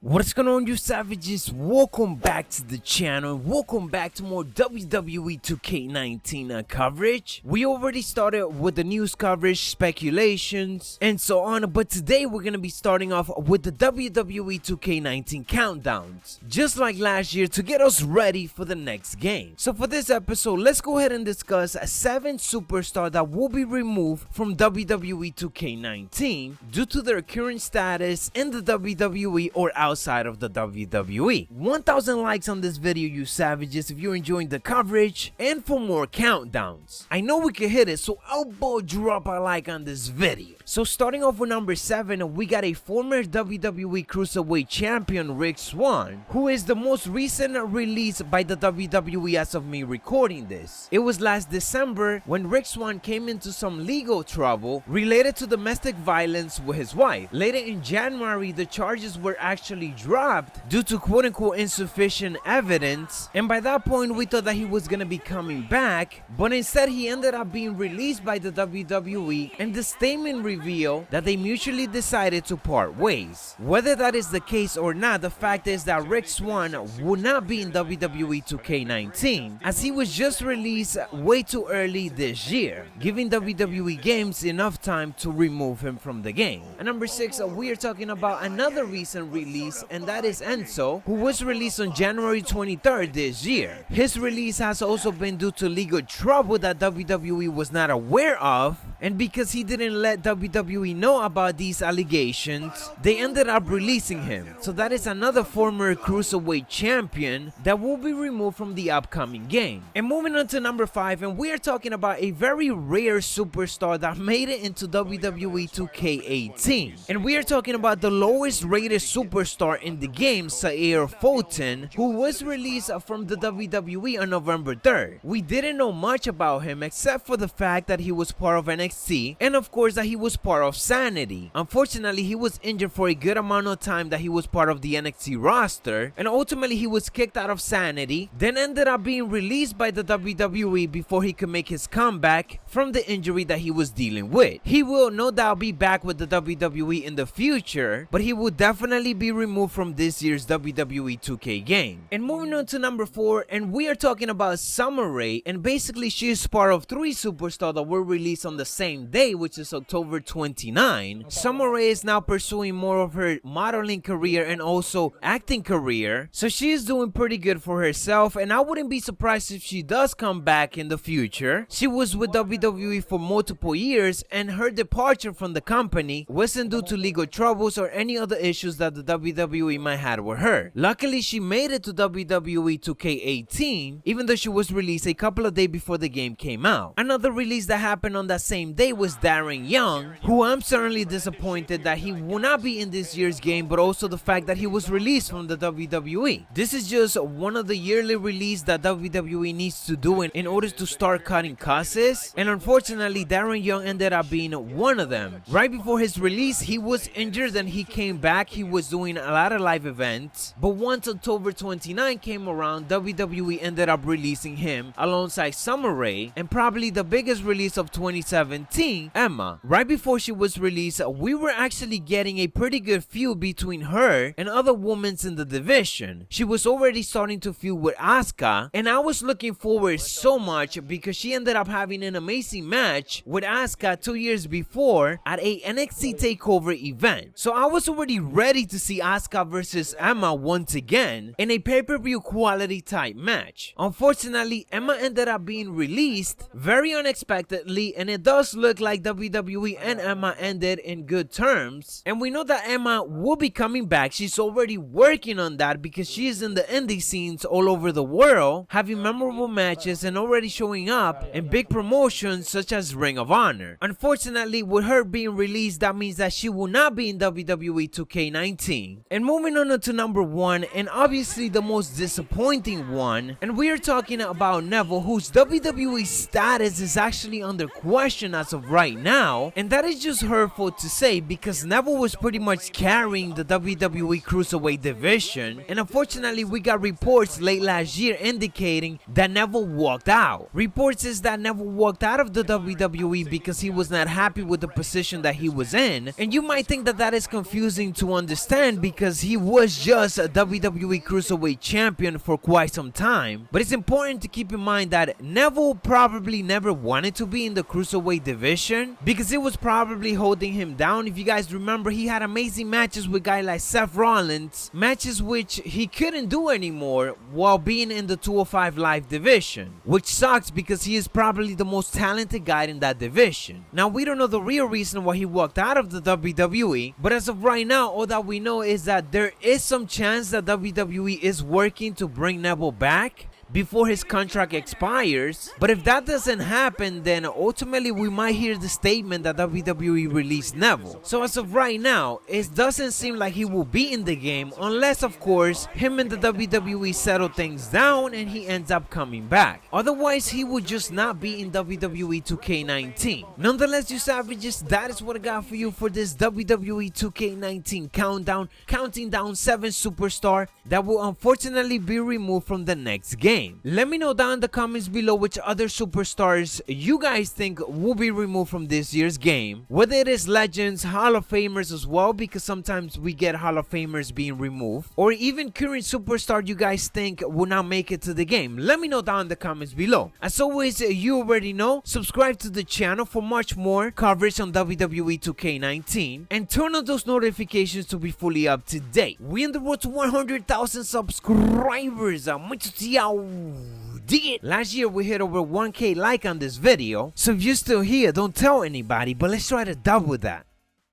What's going on, you savages? Welcome back to the channel. Welcome back to more WWE 2K19 coverage. We already started with the news coverage, speculations, and so on, but today we're going to be starting off with the WWE 2K19 countdowns, just like last year, to get us ready for the next game. So for this episode, let's go ahead and discuss 7 superstars that will be removed from WWE 2K19 due to their current status in the WWE or outside of the WWE. 1,000 likes on this video, you savages, if you're enjoying the coverage, and for more countdowns. I know we can hit it, so elbow drop a like on this video. So starting off with number 7, we got a former WWE Cruiserweight Champion, Swan, who is the most recent release by the WWE as of me recording this. It was last December when Swan came into some legal trouble related to domestic violence with his wife. Later in January, the charges were actually dropped due to quote-unquote insufficient evidence, and by that point we thought that he was gonna be coming back, but instead he ended up being released by the WWE, and the statement revealed that they mutually decided to part ways. Whether that is the case or not, the fact is that Swan would not be in WWE 2K19 as he was just released way too early this year, giving WWE Games enough time to remove him from the game. At number 6, we are talking about another recent release, and that is Enzo, who was released on January 23rd this year. His release has also been due to legal trouble that WWE was not aware of, and because he didn't let WWE know about these allegations, they ended up releasing him. So that is another former Cruiserweight Champion that will be removed from the upcoming game. And moving on to number 5, and we are talking about a very rare superstar that made it into WWE 2K18. And we are talking about the lowest rated superstar in the game, Fulton, who was released from the WWE on November 3rd. We didn't know much about him except for the fact that he was part of NXT, and of course that he was part of Sanity. Unfortunately, he was injured for a good amount of time that he was part of the NXT roster, and ultimately he was kicked out of Sanity, then ended up being released by the WWE before he could make his comeback from the injury that he was dealing with. He will no doubt be back with the WWE in the future, but he will definitely be removed from this year's WWE 2K game. And moving on to number 4, and we are talking about Summer Rae, and basically she is part of 3 superstars that were released on the same day, which is October 29. Summer Rae is now pursuing more of her modeling career and also acting career, so she is doing pretty good for herself, and I wouldn't be surprised if she does come back in the future. She was with WWE for multiple years, and her departure from the company wasn't due to legal troubles or any other issues that the WWE might have with her. Luckily, she made it to WWE 2K18, even though she was released a couple of days before the game came out. Another release that happened on that same day was Darren Young, who I'm certainly disappointed that he will not be in this year's game, but also the fact that he was released from the WWE. This is just one of the yearly releases that WWE needs to do in order to start cutting costs, and unfortunately Darren Young ended up being one of them. Right before his release, he was injured and he came back. He was doing a lot of live events, but once October 29 came around, WWE ended up releasing him alongside Summer Rae, and probably the biggest release of 2017, Emma. Right before she was released, we were actually getting a pretty good feud between her and other women in the division. She was already starting to feud with Asuka, and I was looking forward so much because she ended up having an amazing match with Asuka 2 years before at a NXT TakeOver event. So I was already ready to see Asuka versus Emma once again in a pay-per-view quality type match. Unfortunately, Emma ended up being released very unexpectedly, and it does look like WWE and Emma ended in good terms, and we know that Emma will be coming back. She's already working on that because she is in the indie scenes all over the world, having memorable matches and already showing up in big promotions such as Ring of Honor. Unfortunately, with her being released, that means that she will not be in WWE 2K19. And moving on to number 1, and obviously the most disappointing one, and we are talking about Neville, whose WWE status is actually under question as of right now, and that is just hurtful to say because Neville was pretty much carrying the WWE Cruiserweight division, and unfortunately we got reports late last year indicating that Neville walked out. Reports is that Neville walked out of the WWE because he was not happy with the position that he was in, and you might think that that is confusing to understand because he was just a WWE Cruiserweight champion for quite some time, but it's important to keep in mind that Neville probably never wanted to be in the Cruiserweight division because it was probably holding him down. If you guys remember, he had amazing matches with guys like Seth Rollins, matches which he couldn't do anymore while being in the 205 Live division, which sucks because he is probably the most talented guy in that division. Now, we don't know the real reason why he walked out of the WWE, but as of right now, all that we know is that there is some chance that WWE is working to bring Neville back before his contract expires. But if that doesn't happen, then ultimately we might hear the statement that WWE released Neville. So as of right now, it doesn't seem like he will be in the game unless, of course, him and the WWE settle things down and he ends up coming back. Otherwise, he would just not be in WWE 2K19. Nonetheless, you savages, that is what I got for you for this WWE 2K19 countdown, counting down 7 superstars that will unfortunately be removed from the next game. Let me know down in the comments below which other superstars you guys think will be removed from this year's game, whether it is legends, Hall of Famers as well, because sometimes we get Hall of Famers being removed, or even current superstar you guys think will not make it to the game. Let me know down in the comments below. As always, you already know, subscribe to the channel for much more coverage on WWE 2K19 and turn on those notifications to be fully up to date. We on the road to 100,000 subscribers. Macho T. Dig it! Last year we hit over 1K like on this video, so if you're still here, don't tell anybody, but let's try to double that.